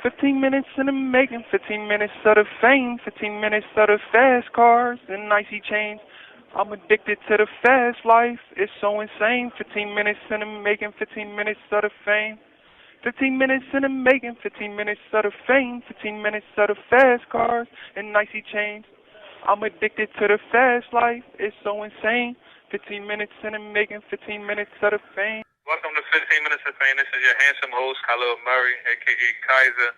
15 minutes in the making, 15 minutes of the fame, 15 minutes of the fast cars and icy chains. I'm addicted to the fast life, it's so insane. 15 minutes in the making, 15 minutes of the fame. 15 minutes in the making, 15 minutes of the fame, 15 minutes of the fast cars and icy chains. I'm addicted to the fast life, it's so insane. 15 minutes in the making, 15 minutes of the fame. Welcome to 15 Minutes of Fame. This is your handsome host, Khalil Murray, a.k.a. Kaiser.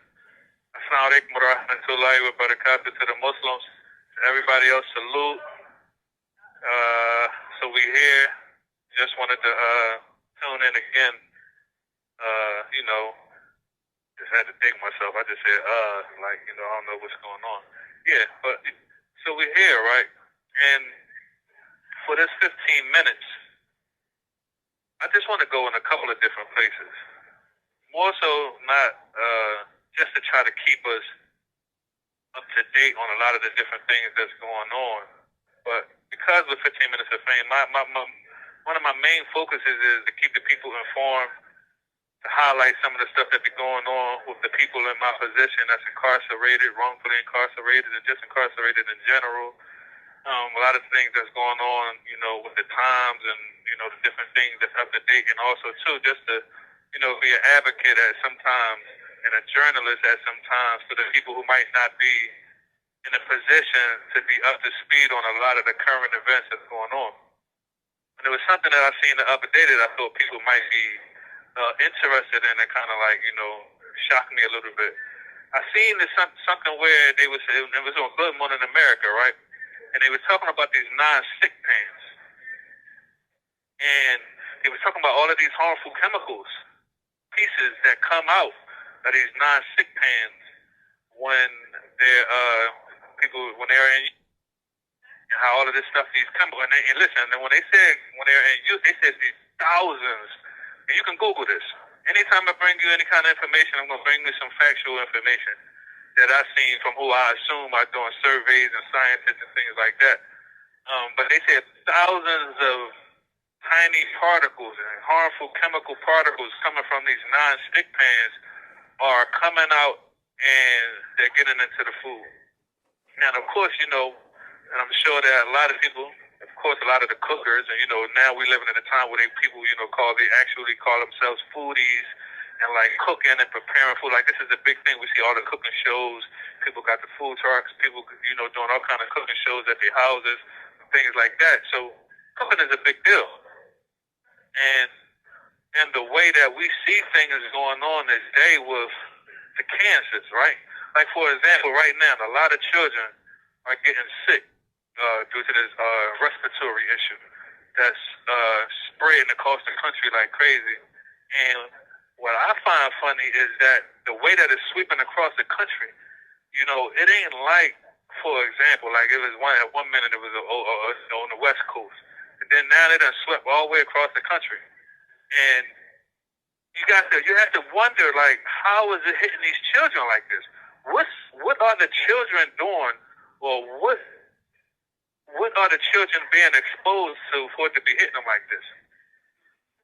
Assalamu alaikum wa rahmatullahi wa barakatuh to the Muslims. To everybody else, salute. So we here. Just wanted to tune in again. Just had to think myself. I just said, I don't know what's going on. Yeah, but so we're here, right? And for this 15 minutes, I just want to go in a couple of different places. More so not just to try to keep us up to date on a lot of the different things that's going on, but because of 15 Minutes of Fame, one of my main focuses is to keep the people informed, to highlight some of the stuff that be going on with the people in my position that's incarcerated, wrongfully incarcerated, and just incarcerated in general. A lot of things that's going on, with the times and, the different things that's up to date. And also, too, just to, be an advocate at sometimes and a journalist at sometimes for the people who might not be in a position to be up to speed on a lot of the current events that's going on. And it was something that I seen the other day that I thought people might be interested in and kind of shocked me a little bit. I seen this something where it was on Good Morning America, right? And they were talking about these non-stick pans. And they were talking about all of these harmful chemicals, pieces that come out of these non-stick pans when they're in, and how all of this stuff, these chemicals, and listen, and when they're in use, they said these thousands, and you can Google this. Anytime I bring you any kind of information, I'm going to bring you some factual information that I've seen from who I assume are doing surveys and scientists and things like that. But they said thousands of tiny particles and harmful chemical particles coming from these non-stick pans are coming out and they're getting into the food. And of course, and I'm sure that a lot of people, of course, a lot of the cookers, and now we're living in a time where people, they actually call themselves foodies and cooking and preparing food. Like, this is a big thing. We see all the cooking shows. People got the food trucks. People, doing all kind of cooking shows at their houses, things like that. So cooking is a big deal. And the way that we see things going on this day with the cancers, right? Like, for example, right now, a lot of children are getting sick due to this respiratory issue that's spreading across the country like crazy. And what I find funny is that the way that it's sweeping across the country, it ain't like, for example, like it was at one minute it was on the West Coast, and then now they done swept all the way across the country. And you have to wonder, like, how is it hitting these children like this? What are the children doing, or what are the children being exposed to for it to be hitting them like this?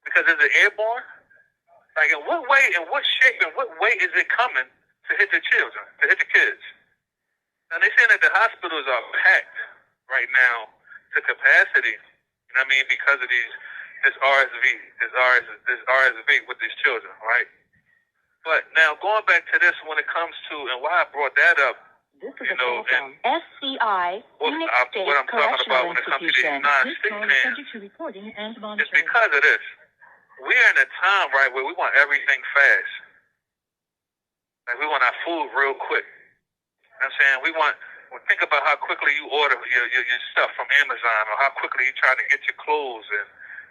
Because is it airborne? Like, in what way, in what shape, in what way is it coming to hit the children, to hit the kids? Now, they're saying that the hospitals are packed right now to capacity, because of this RSV with these children, right? But now, going back to this, when it comes to, and why I brought that up, this is a call from SCI, Phoenix State what I'm talking about when it comes to these non-stick pans, is because of this. We're in a time, right, where we want everything fast. Like, we want our food real quick. You know what I'm saying? Think about how quickly you order your stuff from Amazon, or how quickly you try to get your clothes and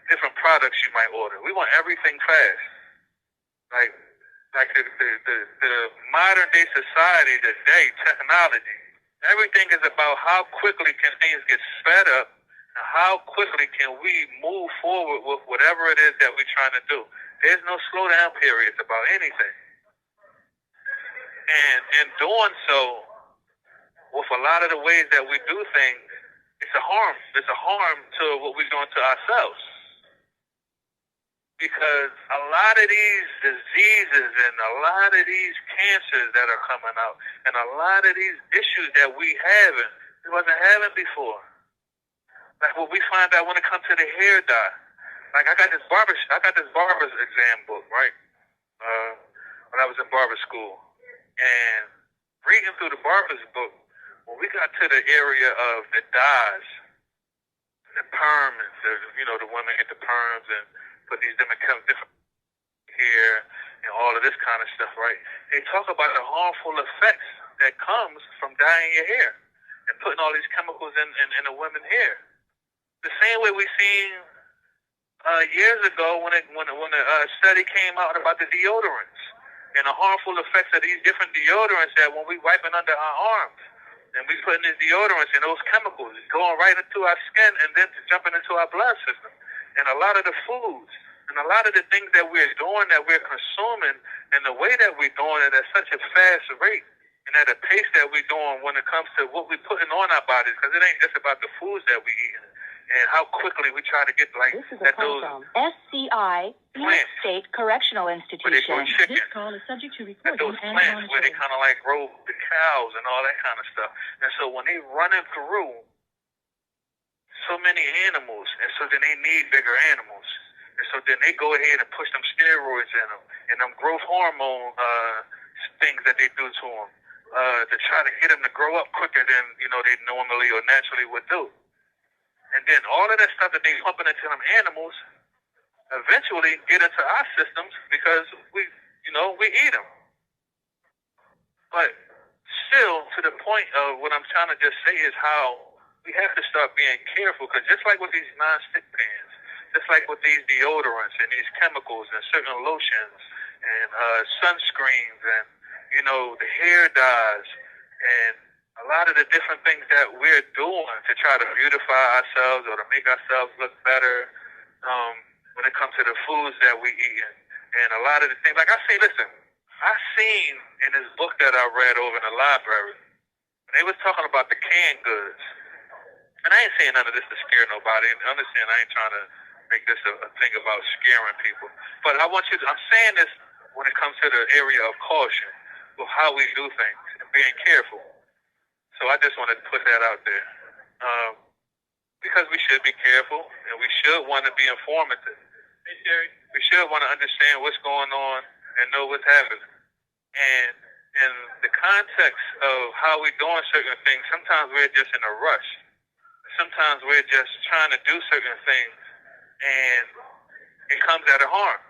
different products you might order. We want everything fast. Like the modern day society today, technology, everything is about how quickly can things get sped up, and how quickly can we move forward with whatever it is that we're trying to do. There's no slowdown periods about anything. And in doing so, with a lot of the ways that we do things, it's a harm to what we're doing to ourselves. because a lot of these diseases and a lot of these cancers that are coming out and a lot of these issues that we wasn't having before. Like what we find out when it comes to the hair dye. Like I got this barber's exam book, right? When I was in barber school. And reading through the barber's book, when we got to the area of the dyes, the perms, the women get the perms and put these different hair and all of this kind of stuff, right? They talk about the harmful effects that comes from dyeing your hair and putting all these chemicals in the women's hair. The same way we seen years ago when a study came out about the deodorants and the harmful effects of these different deodorants that when we wiping under our arms and we putting these deodorants and those chemicals going right into our skin and then jumping into our blood system. And a lot of the foods and a lot of the things that we're doing, that we're consuming, and the way that we're doing it at such a fast rate and at a pace that we're doing when it comes to what we're putting on our bodies, because it ain't just about the foods that we eat and how quickly we try to get like that those SCI Phoenix State Correctional Institution. This call is subject to recording those plants where they kind of like grow the cows and all that kind of stuff. And so when they running through so many animals, and so then they need bigger animals. And so then they go ahead and push them steroids in them and them growth hormone things that they do to them to try to get them to grow up quicker than they normally or naturally would do. And then all of that stuff that they pumping into them animals eventually get into our systems because we eat them. But still, to the point of what I'm trying to just say is how we have to start being careful, because just like with these non-stick pans, just like with these deodorants and these chemicals and certain lotions and sunscreens and the hair dyes and a lot of the different things that we're doing to try to beautify ourselves or to make ourselves look better when it comes to the foods that we eat. And a lot of the things, like I seen in this book that I read over in the library, they was talking about the canned goods. And I ain't saying none of this to scare nobody. And understand, I ain't trying to make this a thing about scaring people. But I'm saying this when it comes to the area of caution with how we do things and being careful. So I just wanted to put that out there. Because we should be careful and we should want to be informative. Hey, Jerry. We should want to understand what's going on and know what's happening. And in the context of how we're doing certain things, sometimes we're just in a rush. Sometimes we're just trying to do certain things and it comes at a harm.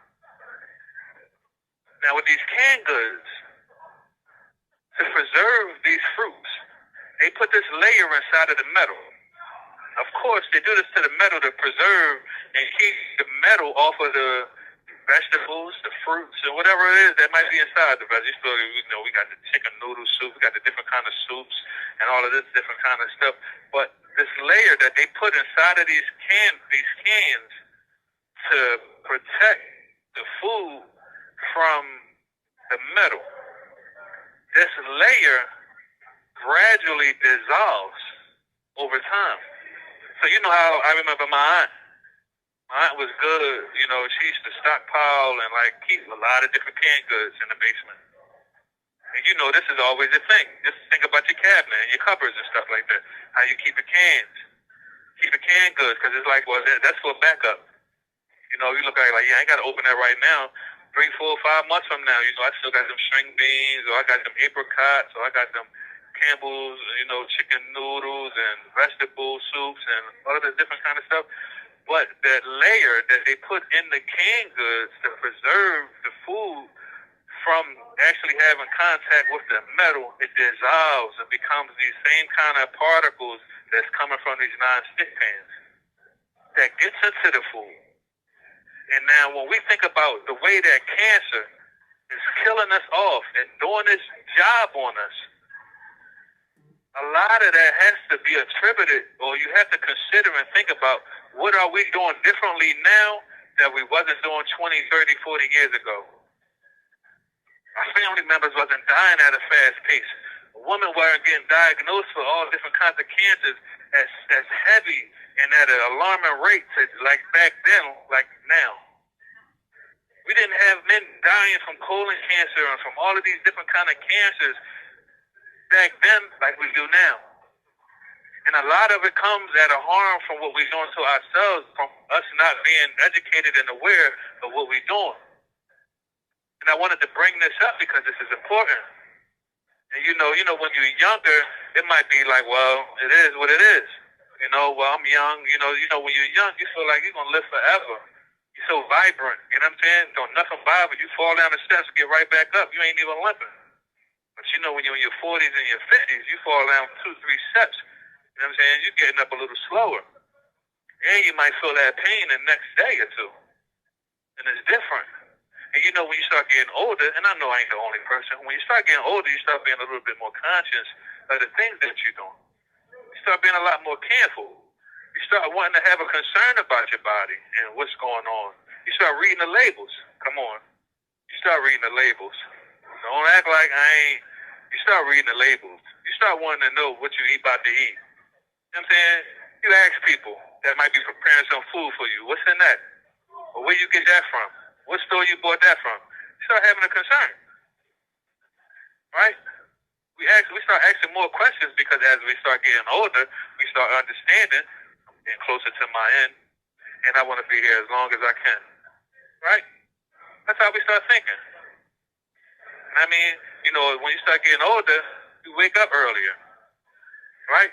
Now with these canned goods, to preserve these fruits, they put this layer inside of the metal. Of course, they do this to the metal to preserve and keep the metal off of the vegetables, the fruits, and whatever it is that might be inside the vegetable. We got the chicken noodle soup, we got the different kind of soups, and all of this different kind of stuff. But this layer that they put inside of these cans to protect the food from the metal, this layer gradually dissolves over time. So how I remember my aunt. My aunt was good. She used to stockpile and keep a lot of different canned goods in the basement. And this is always a thing. Just think about your cabinet and your cupboards and stuff like that. How you keep your cans. Keep your canned goods, because it's that's for backup. You look at it I ain't got to open that right now. 3, 4, 5 months from now, I still got them string beans, or I got them apricots, or I got them Campbell's, chicken noodles and vegetable soups and all of this different kind of stuff. But that layer that they put in the canned goods to preserve the food from actually having contact with the metal, it dissolves and becomes these same kind of particles that's coming from these non-stick pans that gets into the food. And now when we think about the way that cancer is killing us off and doing this job on us, a lot of that has to be attributed, or you have to consider and think about, what are we doing differently now that we wasn't doing 20, 30, 40 years ago? Our family members wasn't dying at a fast pace. Women weren't getting diagnosed for all different kinds of cancers as heavy and at an alarming rate like back then, like now. We didn't have men dying from colon cancer and from all of these different kind of cancers back then like we do now. And a lot of it comes at a harm from what we're doing to ourselves, from us not being educated and aware of what we're doing. And I wanted to bring this up because this is important. And you know, when you're younger, it might be like, well, it is what it is. Well, I'm young. When you're young, you feel like you're gonna live forever. You're so vibrant. You know what I'm saying? Don't nothing bother you. Fall down the steps, get right back up. You ain't even limping. But when you're in your 40s and your 50s, you fall down 2-3 steps. You know what I'm saying? You're getting up a little slower. And you might feel that pain the next day or two. And it's different. And when you start getting older, and I know I ain't the only person, when you start getting older, you start being a little bit more conscious of the things that you're doing. You start being a lot more careful. You start wanting to have a concern about your body and what's going on. You start reading the labels. Come on. You start reading the labels. Don't act like I ain't. You start reading the labels. You start wanting to know what you about to eat. You know what I'm saying? You ask people that might be preparing some food for you. What's in that? Or where you get that from? What store you bought that from? You start having a concern. Right? We start asking more questions because as we start getting older, we start understanding and closer to my end. And I want to be here as long as I can. Right? That's how we start thinking. And I mean, when you start getting older, you wake up earlier. Right?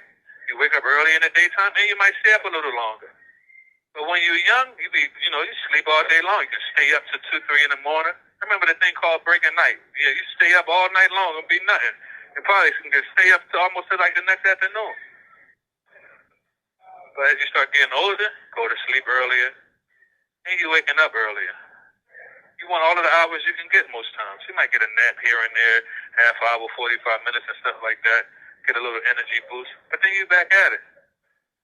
You wake up early in the daytime and you might stay up a little longer. But when you're young, you sleep all day long. You can stay up to 2-3 in the morning. I remember the thing called breaking night. Yeah, you stay up all night long, it'll be nothing. And probably you can stay up to almost like the next afternoon. But as you start getting older, go to sleep earlier, and you're waking up earlier. You want all of the hours you can get most times. You might get a nap here and there, half hour, 45 minutes and stuff like that, get a little energy boost, but then you're back at it.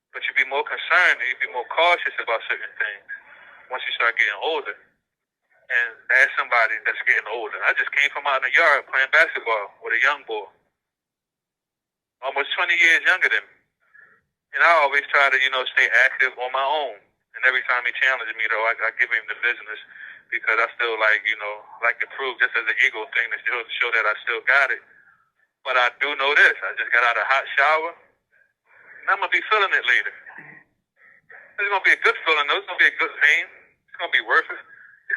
But you be more concerned and you be more cautious about certain things once you start getting older. And as somebody that's getting older, I just came from out in the yard playing basketball with a young boy, almost 20 years younger than me. And I always try to, stay active on my own. And every time he challenges me, though, I give him the business because I still like to prove, just as an ego thing, to show that I still got it. But I do know this. I just got out of a hot shower. And I'm going to be feeling it later. It's going to be a good feeling, though. It's going to be a good pain. It's going to be worth it.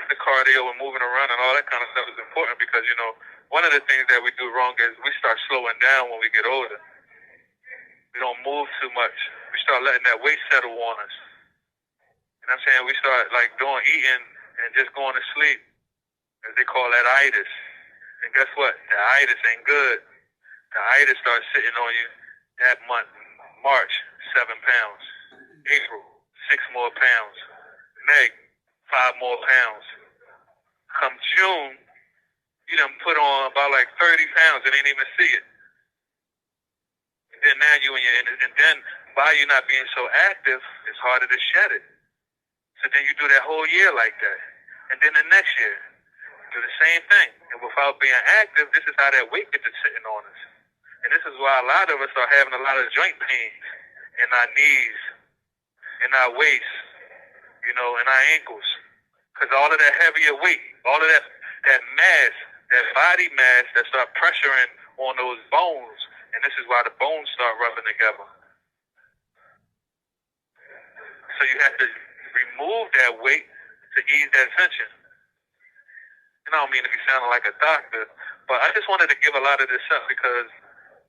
It's the cardio and moving around and all that kind of stuff is important because, one of the things that we do wrong is we start slowing down when we get older. We don't move too much. We start letting that weight settle on us. You know what I'm saying? We start, eating and just going to sleep, as they call that itis. And guess what? The itis ain't good. The itis starts sitting on you that month. March, 7 pounds. April, 6 more pounds. May, 5 more pounds. Come June, you done put on about 30 pounds and ain't even see it. And then now and then by you not being so active, it's harder to shed it. So then you do that whole year like that. And then the next year, do the same thing. And without being active, this is how that weight gets sitting on us. And this is why a lot of us are having a lot of joint pains in our knees, in our waist, in our ankles. Because all of that heavier weight, all of that mass, that body mass that start pressuring on those bones. And this is why the bones start rubbing together. So you have to remove that weight to ease that tension. And I don't mean to be sounding like a doctor, but I just wanted to give a lot of this up because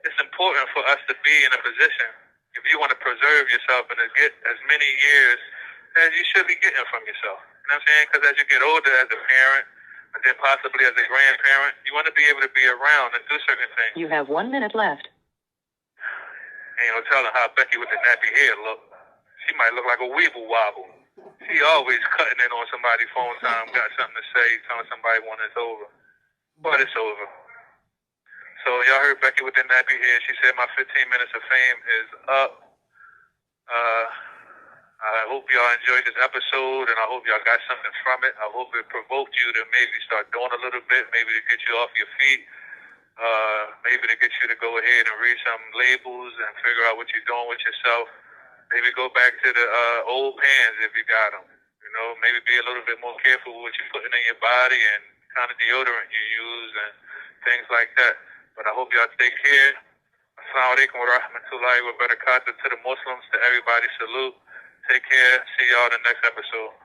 it's important for us to be in a position, if you want to preserve yourself and to get as many years as you should be getting from yourself. You know what I'm saying? Because as you get older as a parent, and then possibly as a grandparent, you want to be able to be around and do certain things. You have 1 minute left. Ain't no telling how Becky with the nappy hair look. She might look like a weeble wobble. She always cutting in on somebody's phone time, got something to say, telling somebody when it's over. But it's over. So y'all heard Becky with the nappy hair. She said my 15 minutes of fame is up. I hope y'all enjoyed this episode, and I hope y'all got something from it. I hope it provoked you to maybe start doing a little bit, maybe to get you off your feet, maybe to get you to go ahead and read some labels and figure out what you're doing with yourself. Maybe go back to the old pans if you got them. You You know, maybe be a little bit more careful with what you're putting in your body and kind of deodorant you use and things like that. But I hope y'all take care. Assalamu alaikum wa rahmatullahi wa barakatuh to the Muslims, to everybody. Salute. Take care. See y'all in the next episode.